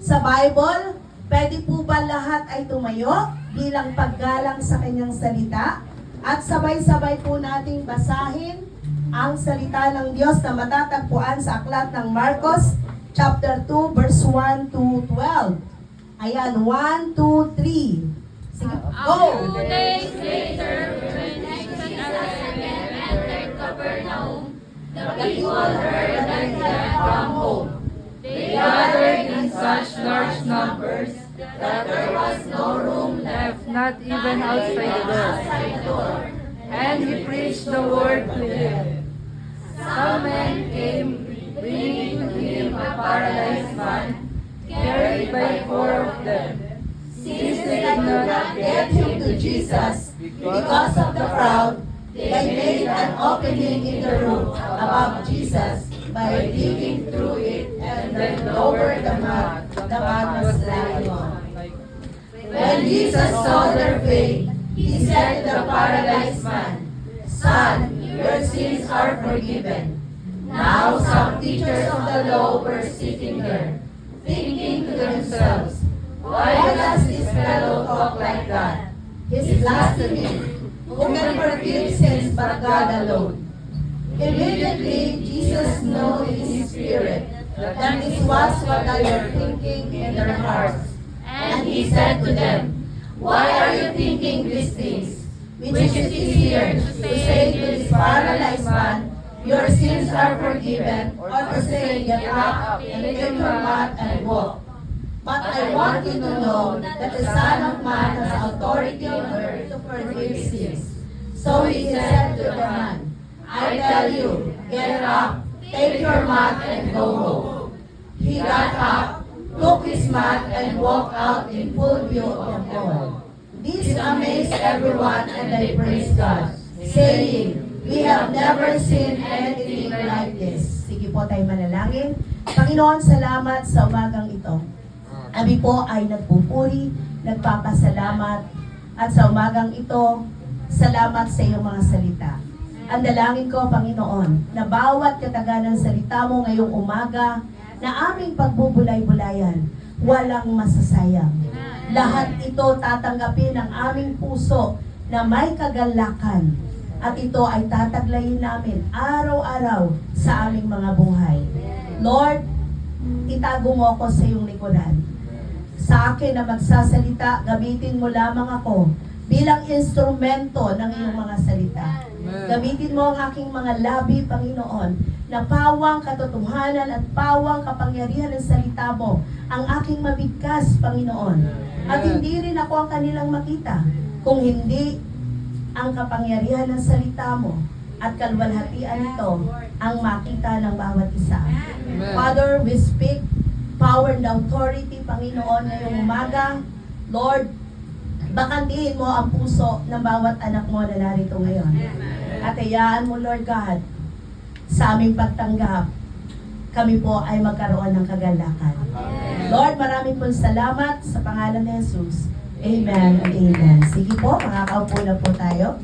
sa Bible. Pwede po ba lahat ay tumayo bilang paggalang sa kanyang salita? At sabay-sabay po nating basahin ang salita ng Diyos na matatagpuan sa aklat ng Marcos, chapter 2, verse 1 to 12. Ayan, 1, 2, 3. Sige, go! 2 days later, when Jesus again entered Capernaum, the people heard that he had come home. They gathered in such large numbers that there was no room left, not even outside the door. And he preached the word to them. Some men came, bringing to him a paralyzed man, carried by 4 of them. Since they could not get him to Jesus because of the crowd, they made an opening in the roof above Jesus by digging through it and then lowered the mat was lying on. When Jesus saw their faith, he said to the paralyzed man, "Son, your sins are forgiven." Now some teachers of the law were sitting there, thinking to themselves, "Why does this fellow talk like that? He's blaspheming. Who can forgive sins but God alone?" Immediately, Jesus knew in his spirit that this was what they were thinking in their hearts. And he said to them, "Why are you thinking these things? Which is easier to say to this paralyzed man, 'Your sins are forgiven,' or to say, 'Get up and take your mat and walk'? But I want you to know that the Son of Man has authority on earth to forgive sins." So he said to the man, "I tell you, get up, take your mat and go home." He got up, took his mat and walked out in full view of all. This amazed everyone and they praised God, saying, "We have never seen anything like this." Sige po tayo manalangin. Panginoon, salamat sa umagang ito. Kami po ay nagpupuri, nagpapasalamat, at sa umagang ito, salamat sa iyong mga salita. Ang dalangin ko, Panginoon, na bawat kataga ng salita mo ngayong umaga, na aming pagbubulay-bulayan, walang masasayang. Lahat ito tatanggapin ng aming puso na may kagalakan, at ito ay tataglayin namin araw-araw sa aming mga buhay. Lord, itago mo ako sa iyong likuran. Sa akin na magsasalita, gamitin mo lamang ako bilang instrumento ng iyong mga salita. Gamitin mo ang aking mga labi, Panginoon, na pawang katotohanan at pawang kapangyarihan ng salita mo ang aking mabigkas, Panginoon. At hindi rin ako ang kanilang makita, kung hindi ang kapangyarihan ng salita mo at kalwalhatian nito ang makita ng bawat isa. Father, we speak power and authority, Panginoon, ngayong umaga. Lord, bakantihin mo ang puso ng bawat anak mo na narito ngayon. At hayaan mo, Lord God, sa aming pagtanggap, kami po ay magkaroon ng kagalakan. Lord, maraming pong salamat sa pangalan ni Jesus. Amen and amen. Sige po, makakaupo na po tayo.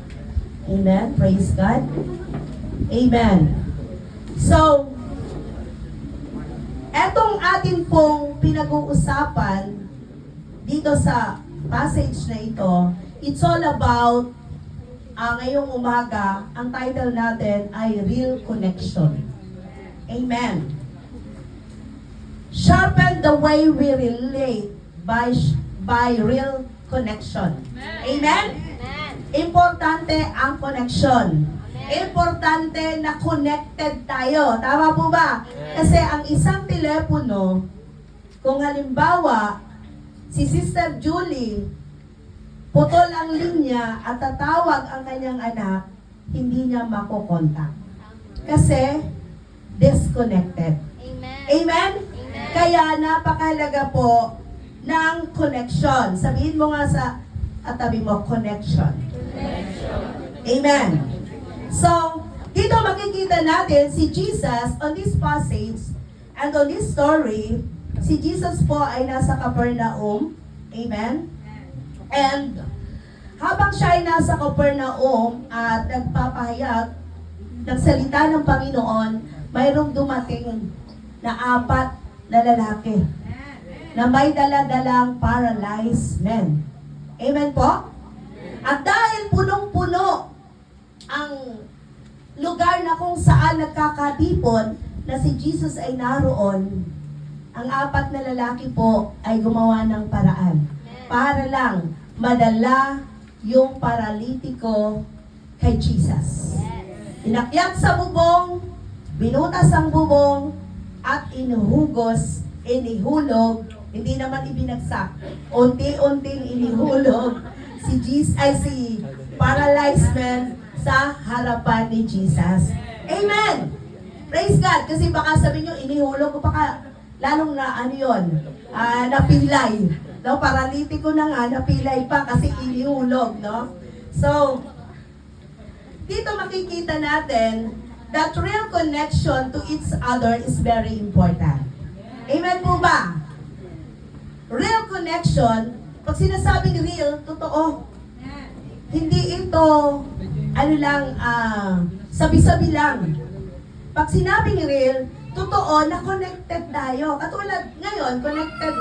Amen. Praise God. Amen. So, etong atin pong pinag-uusapan dito sa passage na ito, it's all about ngayong umaga, ang title natin ay Real Connection. Amen. Sharpen the way we relate by real connection. Amen? Importante ang connection. Importante na connected tayo. Tama po ba? Kasi ang isang telepono, kung halimbawa, si Sister Julie, putol ang linya at tatawag ang kanyang anak, hindi niya makokontak. Kasi, disconnected. Amen. Amen? Kaya napakahalaga po ng connection. Sabihin mo nga sa tabi mo, connection. Amen. So, dito makikita natin si Jesus on this passage and on this story, si Jesus po ay nasa Capernaum. Amen? And habang siya ay nasa Capernaum at nagpapahayag ng salita ng Panginoon, mayroong dumating na 4 na lalaki na may dala-dalang paralyzed men. Amen po? At dahil punong-puno ang lugar na kung saan nagkakatipon na si Jesus ay naroon, ang apat na lalaki po ay gumawa ng paraan para lang madala yung paralitiko kay Jesus. Inakyat sa bubong, binutas ang bubong, at inuhugos, inihulog, hindi naman ibinagsak, unti-unting inihulog si paralyzed man sa harapan ni Jesus. Amen! Praise God! Kasi baka sabihin nyo, inihulog ko baka lalong na ano yun, napilay. No, paralitiko na nga, napilay pa kasi inihulog, no? So, dito makikita natin that real connection to each other is very important. Amen po ba? Real connection, pag sinasabing real, totoo. Hindi ito, ano lang, sabi-sabi lang. Pag sinabing real, totoo na connected tayo. Katulad ngayon, connected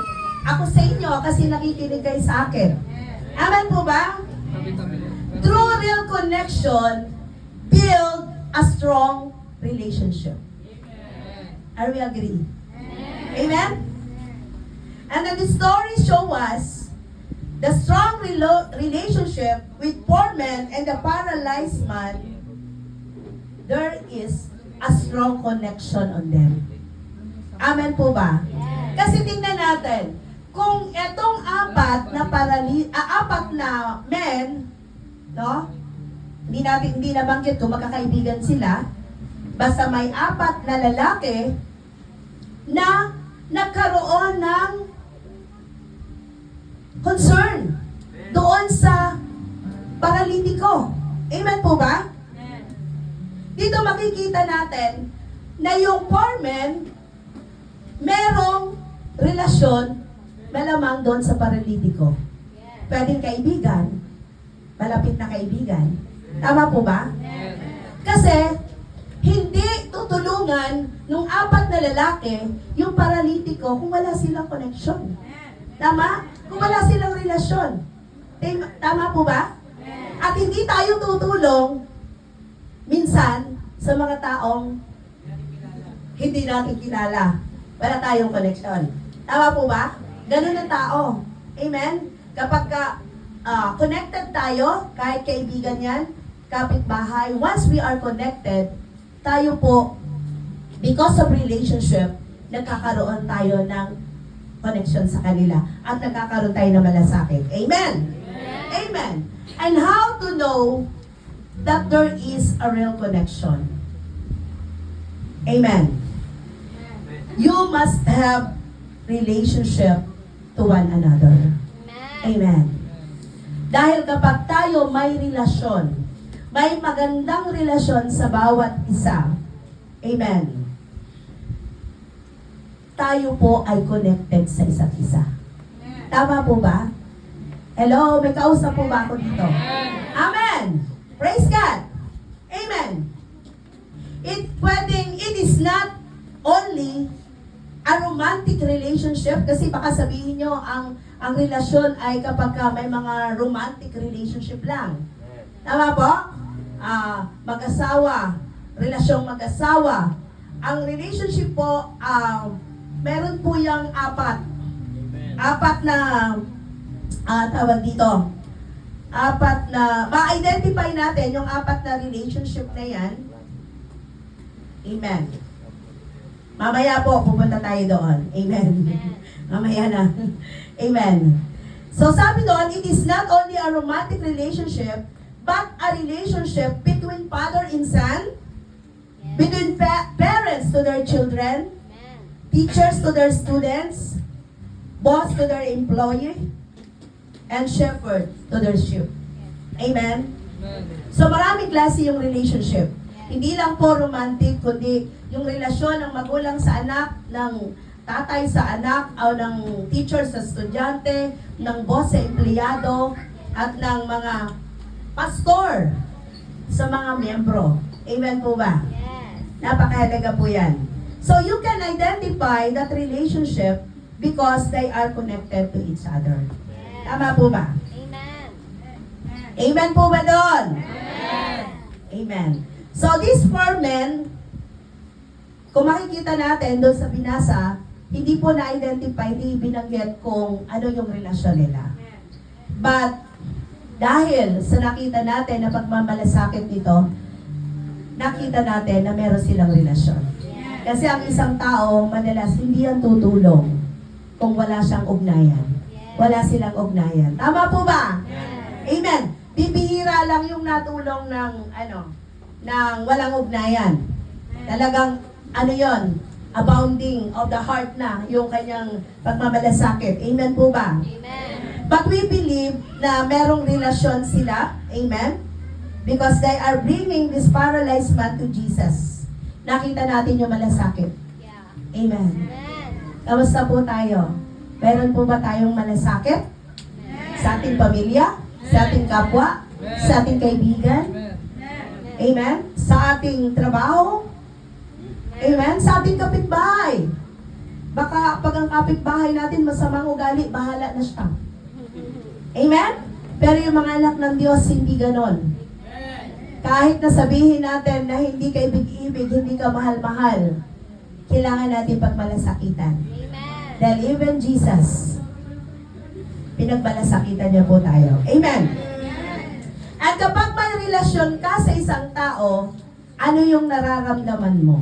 ako sa inyo kasi nakikinig kayo sa akin. Amen po ba? True real connection build a strong relationship. Are we agree? Amen? And then the story show us the strong relationship with poor man and the paralyzed man. There is a strong connection on them. Amen po ba? Kasi tingnan natin, kung etong apat na men, no? Hindi nabanggit kung magkakaibigan sila, basta may apat na lalaki na nagkaroon ng concern doon sa paralitiko. Amen po ba? Dito makikita natin na yung poor man merong relasyon malamang doon sa paralitiko. Pwedeng kaibigan, malapit na kaibigan. Tama po ba? Kasi hindi tutulungan nung apat na lalaki yung paralitiko kung wala silang connection. Tama? Kung wala silang relasyon. Tama po ba? At hindi tayo tutulong minsan sa mga taong hindi natin kilala. Wala tayong connection. Tama po ba? Ganun ang tao. Amen? Kapag connected tayo, kahit kaibigan yan, kapitbahay, once we are connected, tayo po, because of relationship, nagkakaroon tayo ng connection sa kanila at nagkakaroon tayo ng malasakit. Amen? Amen. And how to know that there is a real connection? Amen. You must have relationship to one another. Amen. Dahil kapag tayo may relasyon, may magandang relasyon sa bawat isa, amen, tayo po ay connected sa isa't isa. Tama po ba? Hello, may kausap po ba ako dito? Amen! Praise God! Amen! It is not only a romantic relationship, kasi baka sabihin nyo, ang relasyon ay kapag may mga romantic relationship lang. Tama po? Mag-asawa, relasyong mag-asawa. Ang relationship po, meron po yung apat. Apat na, tawag dito, apat na, ma-identify natin yung apat na relationship na yan. Amen. Mamaya po, pupunta tayo doon. Amen. Mamaya na. Amen. So sabi doon, it is not only a romantic relationship, but a relationship between father and son, between parents to their children, teachers to their students, boss to their employee, and shepherd to their sheep. Amen? So maraming klase yung relationship. Hindi lang po romantic, kundi yung relasyon ng magulang sa anak, ng tatay sa anak, o ng teacher sa estudyante, ng boss sa empleyado, at ng mga pastor sa mga miyembro. Amen po ba? Napakahalaga po yan. So you can identify that relationship because they are connected to each other. Tama po ba? Amen. Amen po ba doon? Amen. So these four men, kung makikita natin doon sa binasa, hindi po na-identify, hindi binanggit kung ano yung relasyon nila. But, dahil sa nakita natin na pagmamalasakit nito, nakita natin na meron silang relasyon. Kasi ang isang tao, madalas hindi yan tutulong kung wala siyang ugnayan. Wala silang ugnayan. Tama po ba? Amen. Bibihira lang yung natulong ng walang ugnayan. Talagang yon, abounding of the heart na yung kanyang pagmamalasakit. Amen po ba? Amen. But we believe na merong relasyon sila. Amen? Because they are bringing this paralyzed man to Jesus. Nakita natin yung malasakit. Yeah. Amen. Amen. Kamusta po tayo? Meron po ba tayong malasakit? Sa ating pamilya? Sa ating kapwa? Sa ating kaibigan? Amen? Sa ating trabaho? Amen? Sa ating kapitbahay? Baka pag ang kapitbahay natin masamang ugali, bahala na siya. Amen? Pero yung mga anak ng Diyos, hindi ganon. Kahit na sabihin natin na hindi ka ibig-ibig, hindi ka mahal-mahal, kailangan natin pagmalasakitan. Amen. Dahil even Jesus, pinagmalasakitan niya po tayo. Amen? At kapag may relasyon ka sa isang tao, ano yung nararamdaman mo?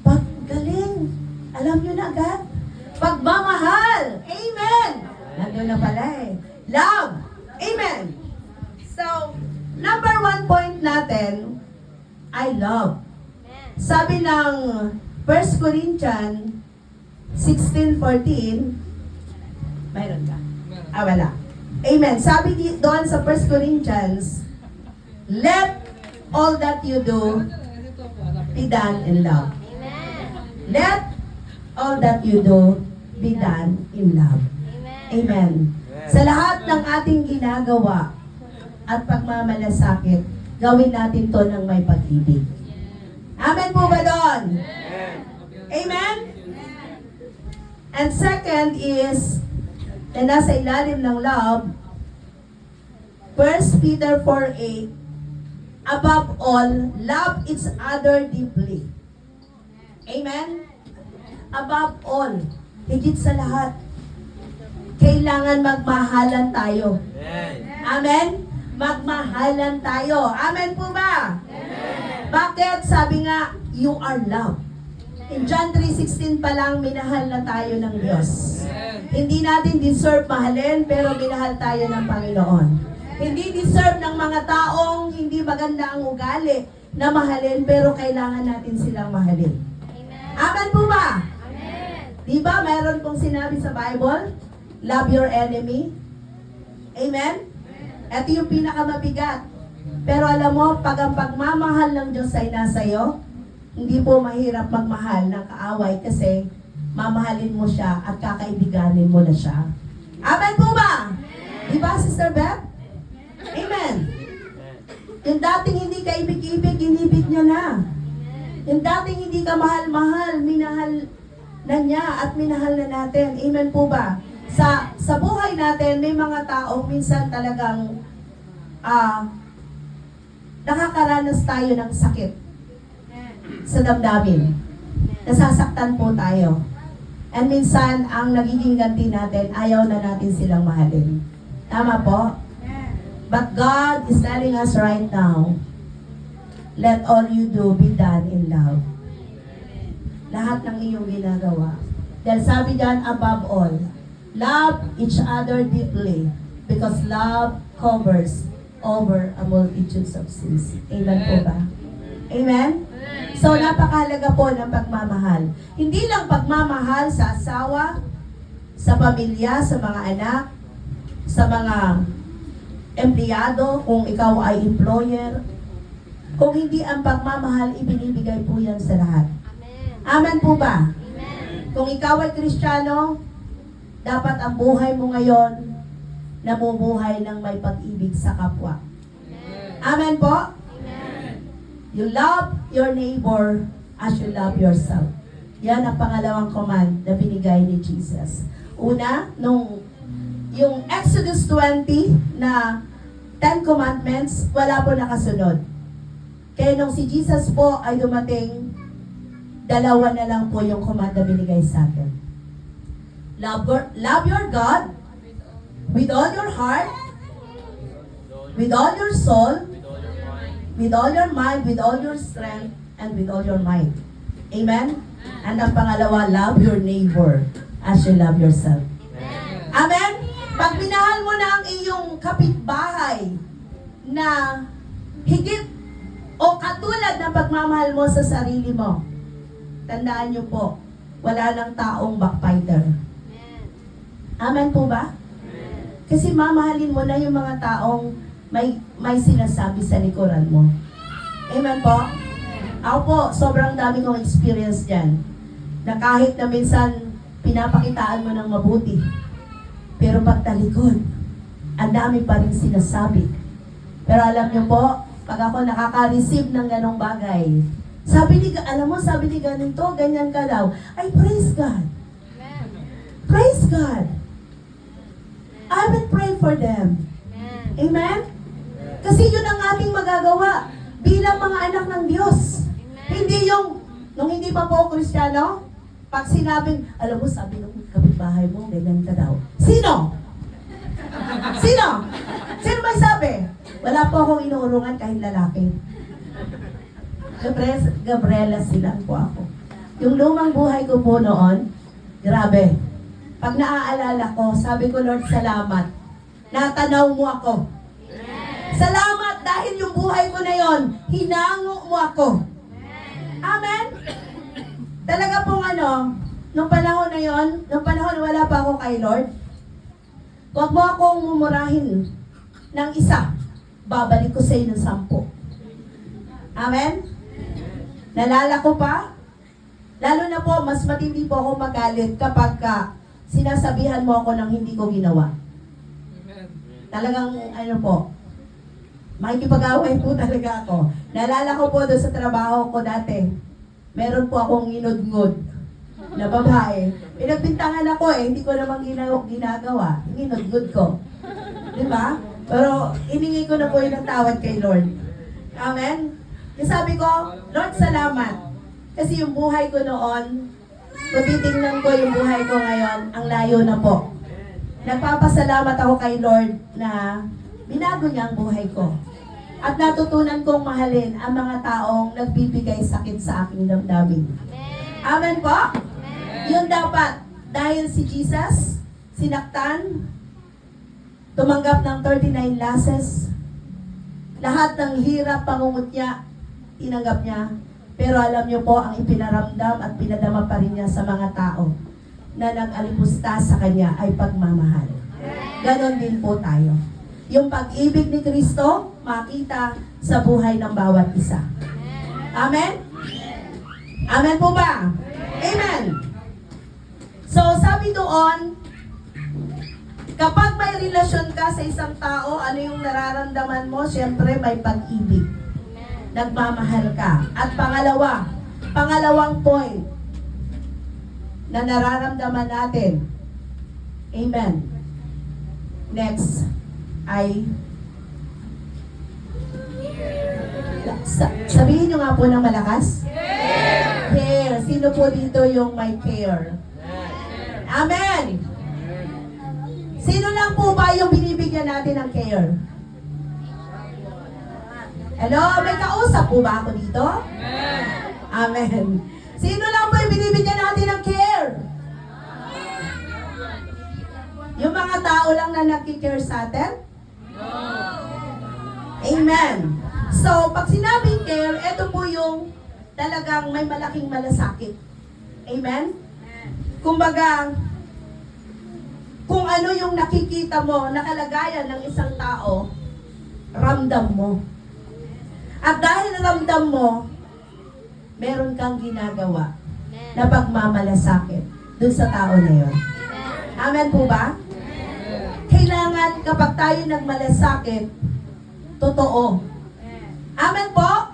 Paggaling. Alam nyo na agad? Pagmamahal. Amen. Nandun na pala eh. Love. Amen. So, number 1 point natin, I love. Sabi ng 1 Corinthians 16:14, mayroon ka? Wala. Amen. Sabi doon sa 1 Corinthians, let all that you do be done in love. Let all that you do be done in love. Amen. Sa lahat ng ating ginagawa at pagmamalasakit, gawin natin to ng may pag-ibig. Amen po ba doon? Amen? And second is, na nasa ilalim ng love, 1 Peter 4:8, above all, love each other deeply. Amen? Above all, higit sa lahat, kailangan magmahalan tayo. Amen? Magmahalan tayo. Amen po ba? Bakit? Sabi nga, you are loved. In John 3:16 pa lang, minahal na tayo ng Diyos. Hindi natin deserve mahalin, pero minahal tayo ng Panginoon. Hindi deserve ng mga taong hindi maganda ang ugali na mahalin, pero kailangan natin silang mahalin. Amen po ba? Di ba meron pong sinabi sa Bible, love your enemy? Amen? Ito yung pinakamabigat. Pero alam mo, pag ang pagmamahal ng Diyos ay nasa iyo, hindi po mahirap magmahal ng kaaway kasi mamahalin mo siya at kakaibiganin mo na siya. Amen po ba? Di ba, Sister Beth? Amen. Yung dating hindi ka ibig-ibig, inibig niya na. Yung dating hindi ka mahal-mahal, minahal na niya at minahal na natin. Amen po ba? Sa buhay natin, may mga tao minsan talagang nakakaranas tayo ng sakit sa damdamin. Nasasaktan po tayo. And minsan, ang nagiging ganti natin, ayaw na natin silang mahalin. Tama po? But God is telling us right now, let all you do be done in love. Lahat ng iyong ginagawa. Dahil sabi diyan, above all, love each other deeply because love covers over a multitude of sins. Amen po ba? Amen? So, napakahalaga po ng pagmamahal. Hindi lang pagmamahal sa asawa, sa pamilya, sa mga anak, sa mga empleyado, kung ikaw ay employer. Kung hindi ang pagmamahal, ibinibigay po yan sa lahat. Amen po ba? Kung ikaw ay Kristiyano, dapat ang buhay mo ngayon, namumuhay ng may pag-ibig sa kapwa. Amen po? You love your neighbor as you love yourself. Yan ang pangalawang command na binigay ni Jesus. Una, yung Exodus 20 na 10 commandments, wala po nakasunod. Kaya nung si Jesus po ay dumating, dalawa na lang po yung command na binigay sa atin. Love your God with all your heart, with all your soul, with all your mind, with all your strength, and with all your might. Amen? And ang pangalawa, love your neighbor as you love yourself. Amen? Pag minahal mo na ang iyong kapitbahay na higit o katulad ng pagmamahal mo sa sarili mo, tandaan niyo po, wala nang taong backbiter. Amen po ba? Kasi mamahalin mo na yung mga taong may sinasabi sa likuran mo. Amen po? Ako po, sobrang dami kong experience dyan. Na kahit na minsan pinapakitaan mo ng mabuti, pero pagtalikod, ang dami pa rin sinasabi. Pero alam niyo po, pag ako nakaka-receive ng ganong bagay, sabi ni ganito, ganyan ka daw. Ay, praise God. Praise God. I will pray for them. Amen? Kasi yun ang ating magagawa bilang mga anak ng Diyos. Hindi yung, nung hindi pa po Kristiyano, pag sinabing, alam mo, sabi ng kapitbahay mo, ganyan ka daw. Sino? Sino? Sino may sabi? Wala po akong inuurungan kahit lalaki. Gabriela silang po ako. Yung lumang buhay ko po noon, grabe. Pag naaalala ko, sabi ko, Lord, salamat. Natanaw mo ako. Salamat dahil yung buhay ko na yon, hinango mo ako. Amen? Talaga pong nung panahon na yon, nung panahon na wala pa ako kay Lord, huwag mo akong mumurahin ng isa, babalik ko sa iyo ng 10. Amen? Nalala ko pa, lalo na po, mas matindi po ako magalit kapag sinasabihan mo ako ng hindi ko ginawa. Talagang, makikipag-away po talaga ako. Nalala ko po doon sa trabaho ko dati, meron po akong inudngod na babae. Pinagbintangan ako hindi ko naman ginagawa. Inudngod ko. Diba? Pero iningi ko na po yung tawad kay Lord. Amen? Kasi sabi ko, Lord, salamat. Kasi yung buhay ko noon, kung titingnan ko yung buhay ko ngayon, ang layo na po. Nagpapasalamat ako kay Lord na binago niya ang buhay ko. At natutunan kong mahalin ang mga taong nagbibigay sakit sa aking damdamin. Amen po? Yun dapat. Dahil si Jesus, sinaktan, tumanggap ng 39 lashes, lahat ng hirap, pangungot niya, tinanggap niya. Pero alam niyo po, ang ipinaramdam at pinadama pa rin niya sa mga tao na nag-alipusta sa kanya ay pagmamahal. Ganon din po tayo. Yung pag-ibig ni Kristo, makita sa buhay ng bawat isa. Amen? Amen po ba? Amen! So, sabi doon, kapag may relasyon ka sa isang tao, ano yung nararamdaman mo? Siyempre, may pag-ibig. Nagmamahal ka. At pangalawang point na nararamdaman natin. Amen. Next ay sabihin nyo nga po ng malakas. Care. Sino po dito yung may care? Amen. Sino lang po ba yung binibigyan natin ng care? Hello? May kausap po ba ako dito? Amen. Sino lang po yung binibigyan natin ng care? Yung mga tao lang na nagkikare sa atin? Amen. So, pag sinabing care, ito po yung talagang may malaking malasakit. Amen? Kumbaga, kung ano yung nakikita mo, nakalagayan ng isang tao, ramdam mo. At dahil ramdam mo, meron kang ginagawa na pagmamalasakit dun sa tao na yun. Amen po ba? Kailangan kapag tayo nagmalasakit, totoo. Amen po?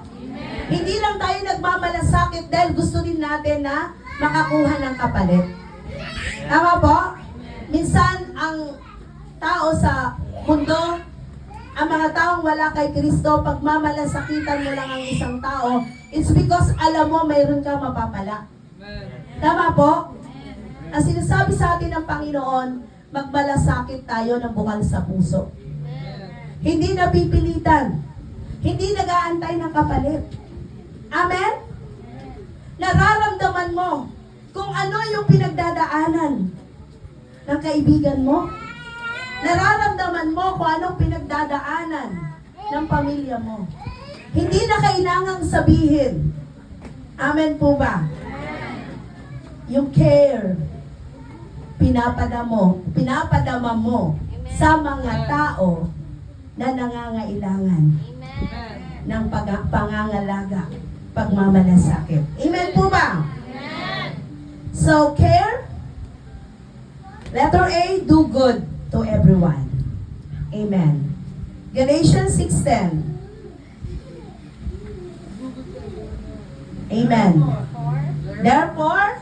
Hindi lang tayo nagmamalasakit dahil gusto din natin na makakuha ng kapalit. Tama po? Minsan, ang tao sa mundo, ang mga taong wala kay Kristo, pag mamalasakitan mo lang ang isang tao, it's because alam mo mayroon kang mapapala. Tama po? Ang sinasabi sa atin ng Panginoon, magmalasakit tayo ng bukal sa puso. Hindi napipilitan. Hindi nag-aantay ng kapalit. Amen? Nararamdaman mo kung ano yung pinagdadaanan ng kaibigan mo. Nararamdaman mo kung anong pinagdadaanan ng pamilya mo. Hindi na kailangang sabihin. Amen po ba? Yung care, pinapadama mo sa mga tao na nangangailangan ng pangangalaga, pagmamalasakit. Amen po ba? So, care. Letter A, do good to everyone. Amen. Galatians 6:10. Amen. Therefore,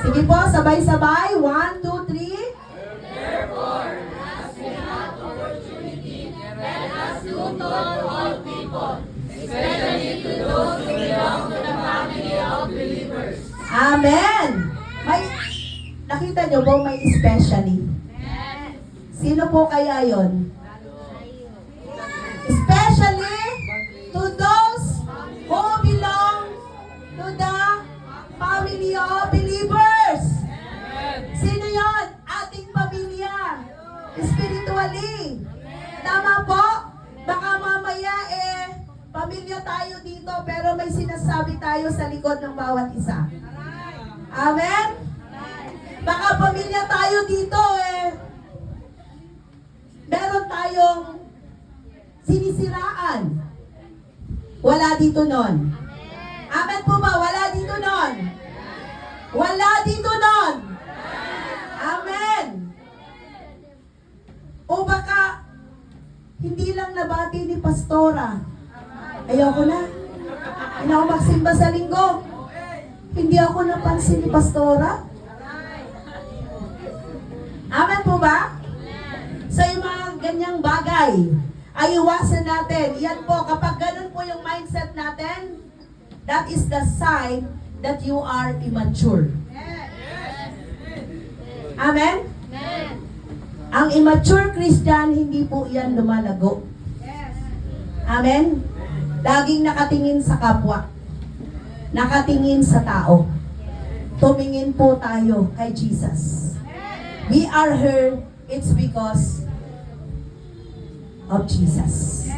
sige po, sabay-sabay. 1, 2, 3. Therefore, as we have opportunity, let us do to all people, especially to those who belong to the family of believers. Amen. May, nakita nyo po may especially. Sino po kaya yon? Especially to those who belong to the family of believers. Sino yon? Ating pamilya. Spiritually. Tama po? Baka mamaya pamilya tayo dito pero may sinasabi tayo sa likod ng bawat isa. Amen? Baka pamilya tayo dito meron tayong sinisiraan. Wala dito nun. Amen po ba? Wala dito nun. Wala dito nun. Amen. O baka hindi lang nabati ni Pastora. Ayoko na. Hindi ako magsimba sa linggo. Hindi ako napansin ni Pastora. Amen po ba? So yung mga ganyang bagay, ay iwasan natin. Yan po, kapag ganun po yung mindset natin, that is the sign that you are immature. Amen? Ang immature Christian, hindi po yan lumalago. Amen? Laging nakatingin sa kapwa. Nakatingin sa tao. Tumingin po tayo kay Jesus. We are here, it's because of Jesus.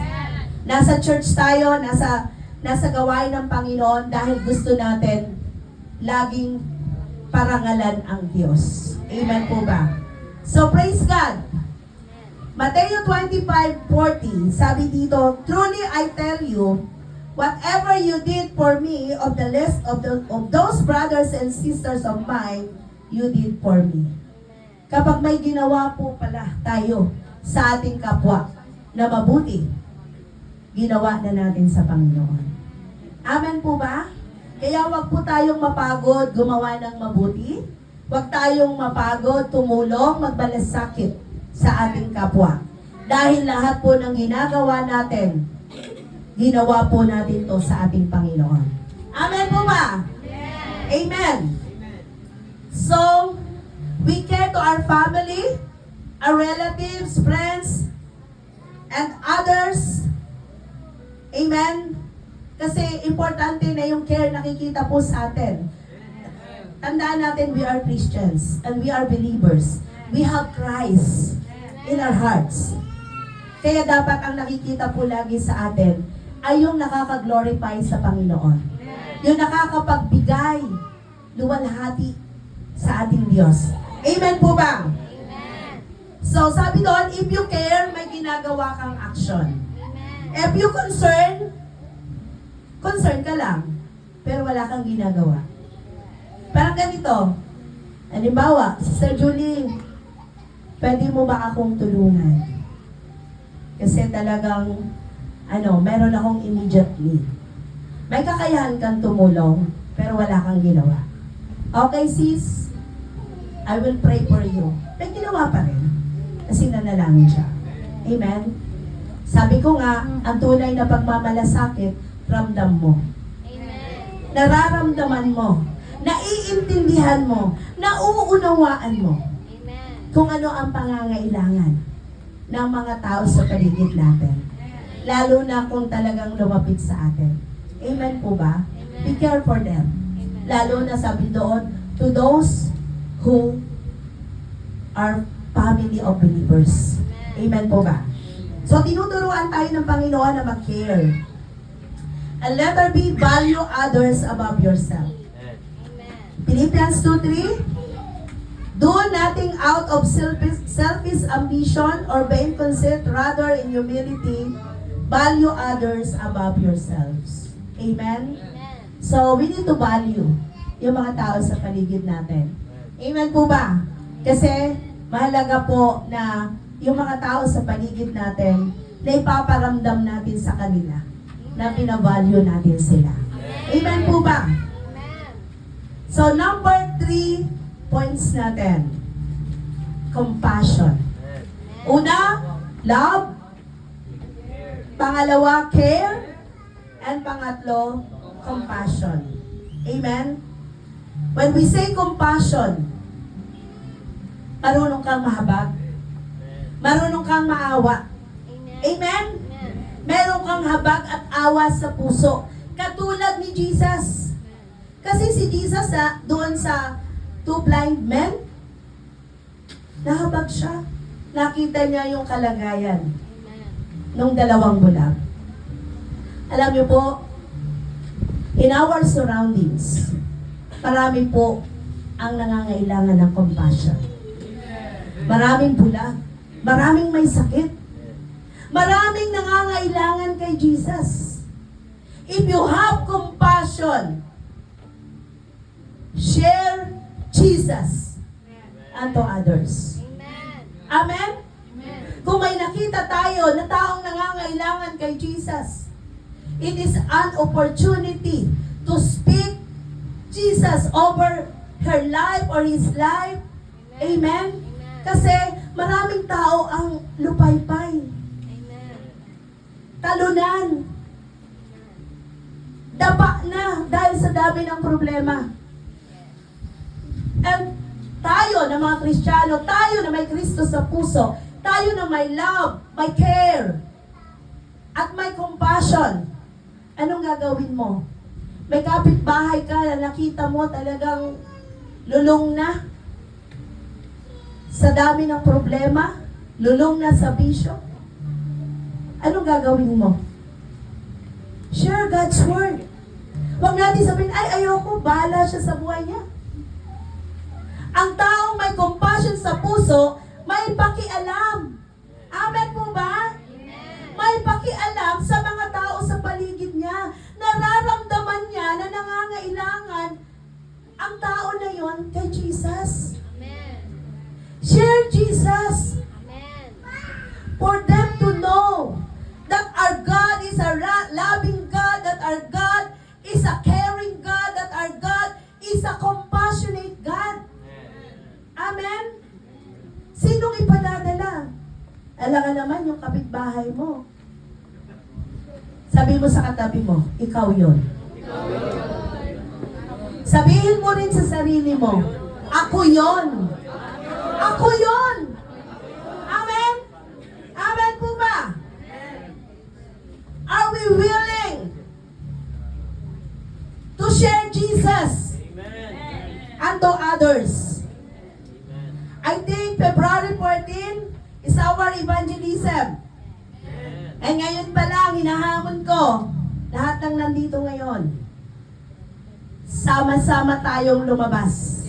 Nasa church tayo, nasa gawain ng Panginoon dahil gusto natin laging parangalan ang Diyos. Amen po ba? So praise God. Mateo 25:40, sabi dito, truly I tell you, whatever you did for me of the least of those brothers and sisters of mine, you did for me. Kapag may ginawa po pala tayo sa ating kapwa na mabuti, ginawa na natin sa Panginoon. Amen po ba? Kaya wag po tayong mapagod gumawa ng mabuti. Wag tayong mapagod tumulong, magbalasakit sa ating kapwa. Dahil lahat po ng ginagawa natin, ginawa po natin to sa ating Panginoon. Amen po ba? Amen. So, we care to our family, our relatives, friends, and others. Amen? Kasi importante na yung care nakikita po sa atin. Tandaan natin, we are Christians and we are believers. We have Christ in our hearts. Kaya dapat ang nakikita po lagi sa atin ay yung nakaka-glorify sa Panginoon. Yung nakakapagbigay, luwalhati sa ating Diyos. Amen po ba? So, sabi doon, if you care, may ginagawa kang action. If you concern ka lang, pero wala kang ginagawa. Parang ganito, halimbawa, Sister Julie, pwede mo ba akong tulungan? Kasi talagang, meron akong immediate need. May kakayahan kang tumulong, pero wala kang ginawa. Okay, sis? I will pray for you. Pero ginawa pa rin. Kasi nanalangin siya. Amen? Sabi ko nga, ang tunay na pagmamalasakit, ramdam mo. Nararamdaman mo. Naiintindihan mo. Nauunawaan mo. Kung ano ang pangangailangan ng mga tao sa paligid natin. Lalo na kung talagang lumapit sa atin. Amen po ba? Be care for them. Lalo na sabi doon, to those who are family of believers. Amen po ba? So, tinuturuan tayo ng Panginoon na mag-care. And letter B, value others above yourself. Philippians 2:3, do nothing out of selfish ambition or vain conceit, rather in humility, value others above yourselves. Amen? So, we need to value yung mga tao sa paligid natin. Amen po ba? Kasi, mahalaga po na yung mga tao sa paligid natin na ipaparamdam natin sa kanila na pinavalue natin sila. Amen po ba? So, number 3 points natin. Compassion. Una, love. Pangalawa, care. And pangatlo, compassion. Amen? When we say compassion, marunong kang mahabag. Marunong kang maawa. Amen? Meron kang habag at awa sa puso. Katulad ni Jesus. Kasi si Jesus doon sa 2 blind men, nahabag siya. Nakita niya yung kalagayan ng 2 bulag. Alam niyo po, in our surroundings, marami po ang nangangailangan ng compassion. Maraming bulag. Maraming may sakit. Maraming nangangailangan kay Jesus. If you have compassion, share Jesus unto others. Amen? Kung may nakita tayo na taong nangangailangan kay Jesus, it is an opportunity to speak Jesus over her life or his life. Amen? Kasi maraming tao ang lupaypay. Talunan. Dapa na dahil sa dami ng problema. And tayo na mga Kristiyano, tayo na may Kristo sa puso, tayo na may love, may care, at may compassion. Anong gagawin mo? May kapitbahay ka na nakita mo talagang lulong na sa dami ng problema, lulong na sa bisyo. Anong gagawin mo? Share God's word. Huwag natin sabihin, ay ayoko, bahala siya sa buhay niya. Ang taong may compassion sa puso, may pakialam. Amen po ba? May pakialam sa mga tao sa paligid niya. Nararamdaman niya na nangangailangan ang tao na yon kay Jesus. Share Jesus. For them to know that our God is a loving God, that our God is a caring God, that our God is a compassionate God. Amen? Sinong ipadadala? Alangan naman yung kapitbahay mo. Sabi mo sa katabi mo, ikaw yon. Sabihin mo rin sa sarili mo, ako yon. Ako yon. Amen? Amen po ba? Are we willing to share Jesus unto others? I think February 14 is our evangelism. And ngayon pa lang, hinahamon ko, lahat ng nandito ngayon, sama-sama tayong lumabas.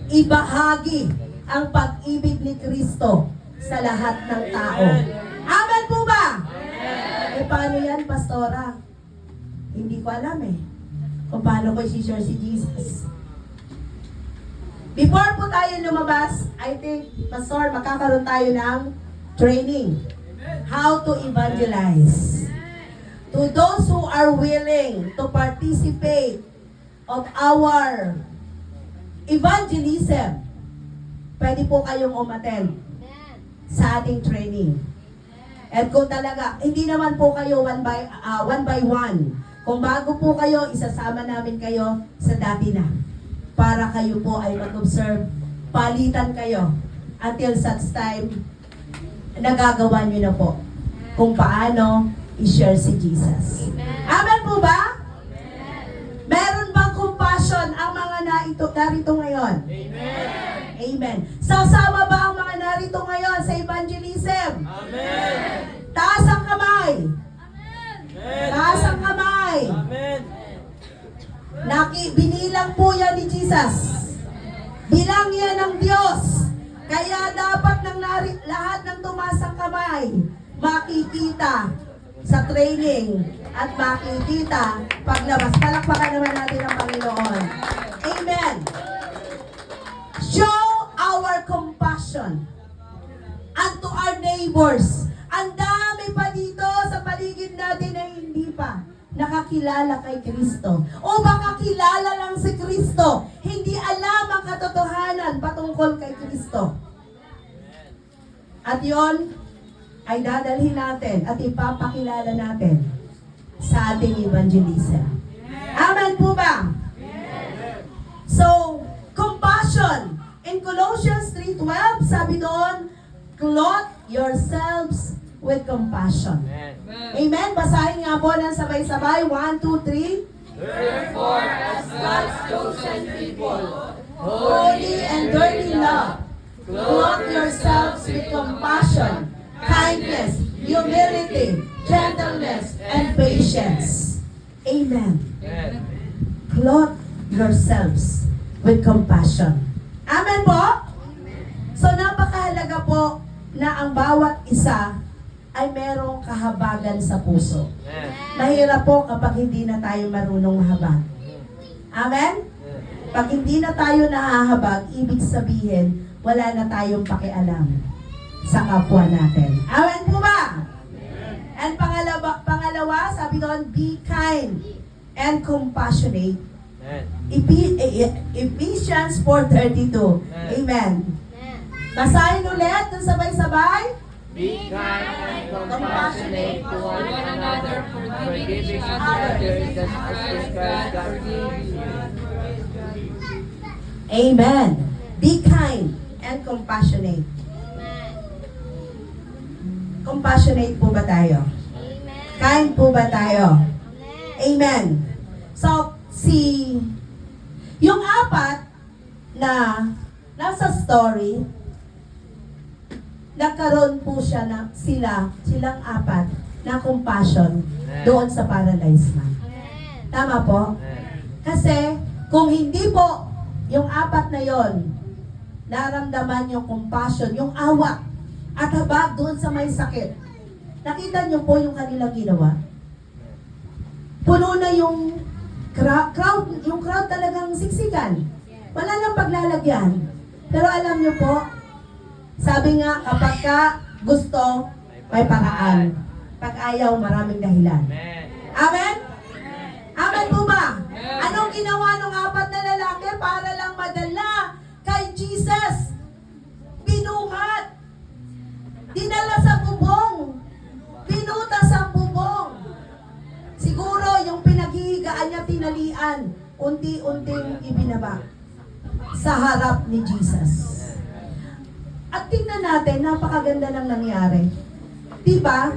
Ibahagi ang pag-ibig ni Kristo sa lahat ng tao. Amen po ba? Eh, paano yan, Pastora? Hindi ko alam kung paano ko i-share si Jesus. Before po tayo lumabas, I think, Pastor, makakaroon tayo ng training. How to evangelize. To those who are willing to participate of our evangelism. Pwede po kayong umattend sa ating training. At kung talaga, hindi naman po kayo one by one. Kung bago po kayo, isasama namin kayo sa dati na. Para kayo po ay mag-observe, palitan kayo until such time nagagawa nyo na po kung paano i-share si Jesus. Amen po ba? Meron bang compassion ang mga narito ngayon? Amen. Sasama ba ang mga narito ngayon sa evangelism? Amen. Taas ang kamay. Amen. Taas ang kamay. Amen. Binilang po yan ni Jesus. Bilang yan ng Diyos. Kaya dapat lahat ng tumaas ang kamay, makikita sa training at makikita paglabas. Palakpakan naman natin ang Panginoon. Amen. Show our compassion unto our neighbors. Ang dami pa dito sa paligid natin na hindi pa nakakilala kay Kristo. O baka kilala lang si Kristo, hindi alam ang katotohanan patungkol kay Kristo. At yon ay dadalhin natin at ipapakilala natin sa ating evangelism. Amen po ba? So, compassion. In Colossians 3:12, sabi doon, clothe yourselves with compassion. Amen. Amen? Basahin nga po ng sabay-sabay. 1, 2, 3. Therefore, as God's chosen people, Holy and dirty love, clothe yourselves with compassion, kindness, humility, gentleness, and patience. Amen. Amen. Clothe yourselves with compassion. Amen po? So napakahalaga po na ang bawat isa ay merong kahabagan sa puso. Amen. Mahirap po kapag hindi na tayo marunong mahabag. Amen? Pag hindi na tayo nahahabag, ibig sabihin, wala na tayong pakialam sa kapwa natin. Amen po ba? And pangalawa, sabi doon, be kind and compassionate. Amen. Ephesians 4:32. Amen. Basahin ulit ng sabay-sabay. Be kind and compassionate to one another, forgiving each other, just as Christ God forgave you. Amen. Be kind and compassionate. Compassionate po ba tayo? Kind po ba tayo? Amen. So, yung apat na nasa story, nagkaroon po silang apat na compassion doon sa paralyzed man. Tama po? Kasi, kung hindi po yung apat na yon naramdaman yung compassion, yung awa, at habag doon sa may sakit, nakita niyo po yung kanilang ginawa? Puno na yung crowd talagang siksikan. Wala nang paglalagyan. Pero alam niyo po, sabi nga, kapag ka gusto, may paraan. Pag ayaw, maraming dahilan. Amen. Amen? Amen po ba? Anong ginawa ng apat na lalaki para lang madala kay Jesus? Binuhat. Dinala sa bubong. Pinuta sa bubong. Siguro yung pinaghihigaan niya tinalian, unti-unting ibinaba sa harap ni Jesus. At tingnan natin, napakaganda ng nangyari. Diba?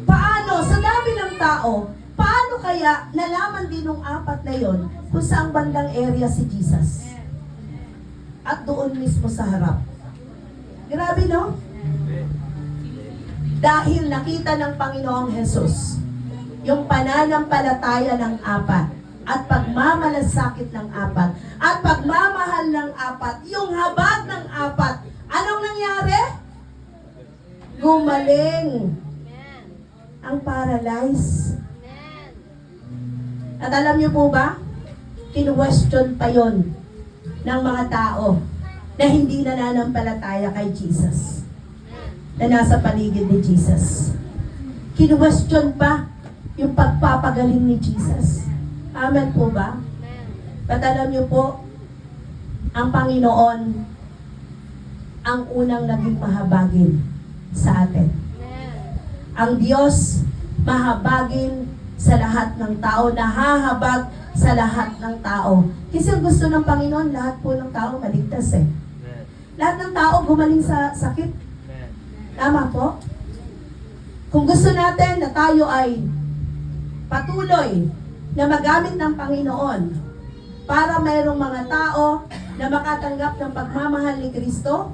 Paano, sa dami ng tao, paano kaya nalaman din ng apat na yon kung saang bandang area si Jesus? At doon mismo sa harap. Grabe, no? Dahil nakita ng Panginoong Jesus yung pananampalataya ng apat at pagmamalasakit ng apat at pagmamahal ng apat, yung habag ng apat. Anong nangyari? Gumaling ang paralyzed. At alam niyo po ba? Kinwestiyon pa yon ng mga tao na hindi nananampalataya kay Jesus, na nasa paligid ni Jesus. Kinwestiyon pa yung pagpapagaling ni Jesus. Amen po ba? At alam niyo po, ang Panginoon ang unang naging mahabagin sa atin. Ang Diyos mahabagin sa lahat ng tao, nahahabag sa lahat ng tao. Kasi ang gusto ng Panginoon, lahat po ng tao maligtas eh. Lahat ng tao gumaling sa sakit. Tama po? Kung gusto natin na tayo ay patuloy na magamit ng Panginoon para mayroong mga tao na makatanggap ng pagmamahal ni Kristo,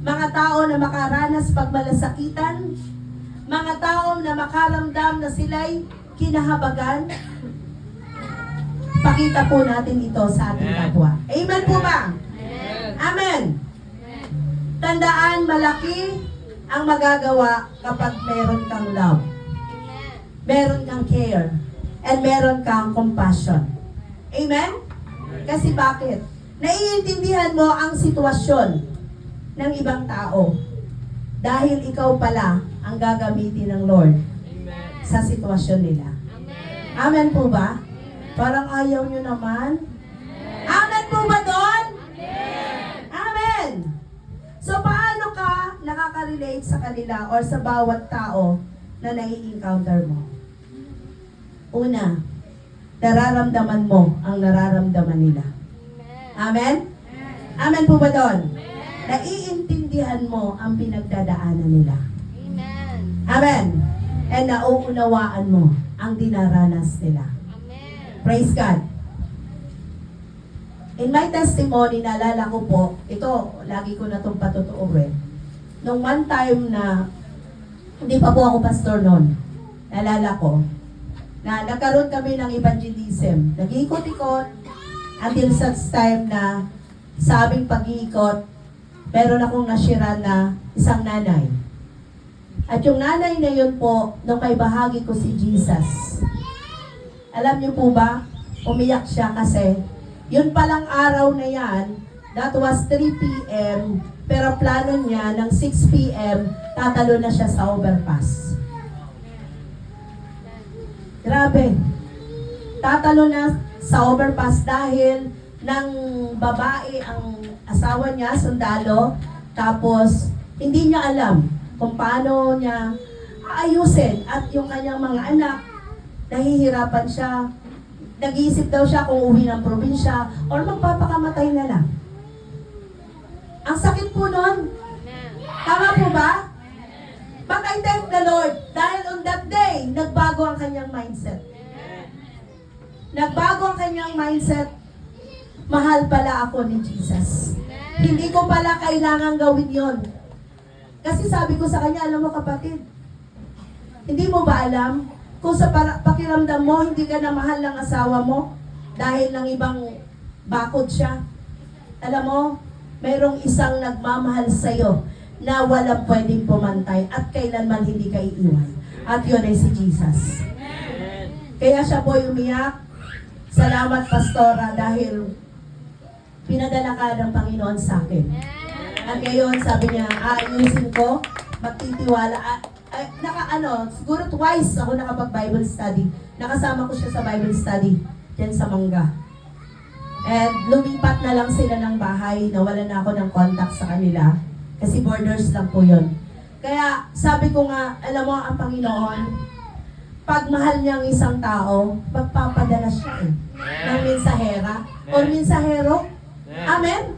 mga tao na makaranas pagmalasakitan, mga tao na makaramdam na sila'y kinahabagan, pakita po natin ito sa ating kapwa. Amen po ba? Amen. Tandaan, malaki ang magagawa kapag meron kang love, meron kang care, and meron kang compassion. Amen? Kasi bakit? Naiintindihan mo ang sitwasyon ng ibang tao dahil ikaw pala ang gagamitin ng Lord sa sitwasyon nila. Amen po ba? Parang ayaw nyo naman. Amen po ba doon? Amen! So, paano ka nakaka-relate sa kanila or sa bawat tao na nai-encounter mo? Una, nararamdaman mo ang nararamdaman nila. Amen? Amen po ba doon? Naiintindihan mo ang pinagdadaanan nila. Amen? And nauunawaan mo ang dinaranas nila. Praise God. In my testimony, naalala ko po, ito, lagi ko na itong patutuuin. Nung one time na, hindi pa po ako pastor noon, naalala ko, na nagkaroon kami ng evangelism. Nag-iikot-ikot, until such time na sa aming pag-iikot, meron akong nasira na isang nanay. At yung nanay na yun po, nung may bahagi ko si Jesus, alam niyo po ba, umiyak siya kasi, yun palang araw na yan, that was 3 p.m., pero plano niya ng 6 p.m., tatalo na siya sa overpass. Grabe. Tatalo na sa overpass dahil ng babae ang asawa niya, sundalo, tapos hindi niya alam kung paano niya aayusin at yung kanyang mga anak, nahihirapan siya. Nag-iisip daw siya kung uwi ng probinsya or magpapakamatay na lang. Ang sakit po nun. Tama po ba? But I thank the Lord dahil on that day, nagbago ang kanyang mindset. Nagbago ang kanyang mindset. Mahal pala ako ni Jesus. Hindi ko pala kailangan gawin yon. Kasi sabi ko sa kanya, alam mo kapatid, hindi mo ba alam kung sa pakiramdam mo, hindi ka na mahal ng asawa mo dahil ng ibang bakod siya? Alam mo, mayroong isang nagmamahal sa'yo na walang pwedeng pumantay at kailanman hindi ka iiwan. At yun ay si Jesus. Kaya siya po umiyak. Salamat, Pastora, dahil pinadala ka ng Panginoon sa akin. At ngayon, sabi niya, aayusin ko, magtitiwala. Siguro twice ako nakapag-Bible study. Nakasama ko siya sa Bible study dyan sa Mangga. And lumipat na lang sila ng bahay, nawala na ako ng contact sa kanila. Kasi borders lang po yun. Kaya sabi ko nga, alam mo ang Panginoon, pag mahal niya ang isang tao, magpapadala siya ng mensahera or mensahero. Amen?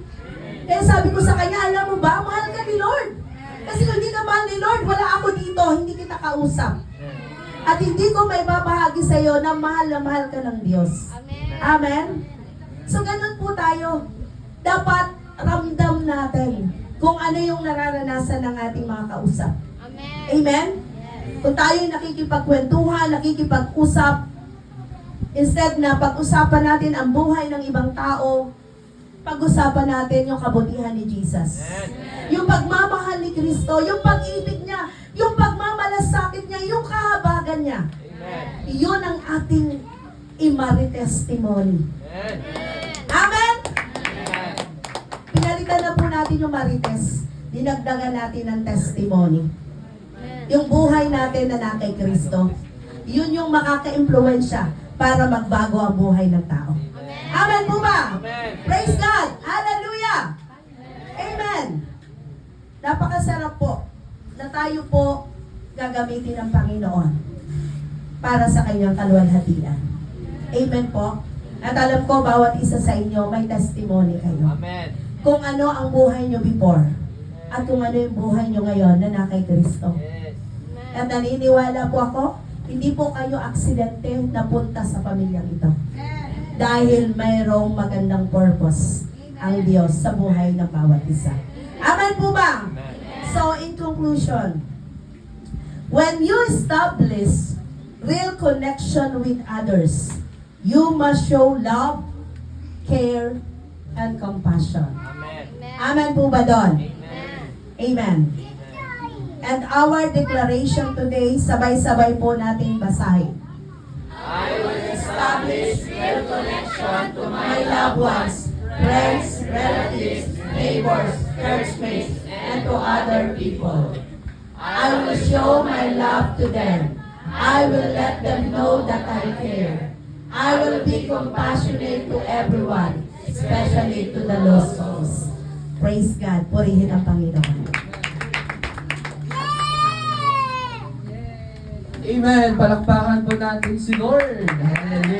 Kaya sabi ko sa kanya, alam mo ba, mahal ka ni Lord. Kasi kung hindi ka mahal ni Lord, wala ako dito, hindi kita kausap. At hindi ko may babahagi sa iyo na mahal ka ng Diyos. Amen? So ganun po tayo. Dapat ramdam natin kung ano yung nararanasan ng ating mga kausap. Amen? Kung tayo nakikipagkwentuhan, nakikipag-usap, instead na pag-usapan natin ang buhay ng ibang tao, pag-usapan natin yung kabutihan ni Jesus. Yung pagmamahal ni Kristo, yung pag-ibig niya, yung pagmamalasakit niya, yung kahabagan niya. Yun ang ating imaritestimony. Amen? Pinalitan na po natin yung marites. Dinagdagan natin ng testimony. Yung buhay natin na na kay Kristo, yun yung makaka-impluwensya para magbago ang buhay ng tao. Amen po ba? Amen. Praise God! Hallelujah! Amen. Napakasarap po na tayo po gagamitin ng Panginoon para sa kanyang kaluwalhatian. Amen po. At alam ko, bawat isa sa inyo may testimony kayo. Amen. Kung ano ang buhay nyo before at kung ano yung buhay nyo ngayon na na kay Kristo. Yes. At naniniwala po ako, hindi po kayo aksidente na punta sa pamilyang ito. Dahil mayroong magandang purpose ang Diyos sa buhay ng bawat isa. Amen po ba? Amen. So, in conclusion, when you establish real connection with others, you must show love, care, and compassion. Amen. Amen po ba doon? Amen. Amen. And our declaration today, sabay-sabay po nating basahin. I will establish real connection to My loved ones, friends, relatives, neighbors, churchmates, and to other people. I will show my love to them. I will let them know that I care. I will be compassionate to everyone, especially to the lost souls. Praise God. Purihin ang Panginoon. Amen. Palakpakan po natin si Lord. Hallelujah.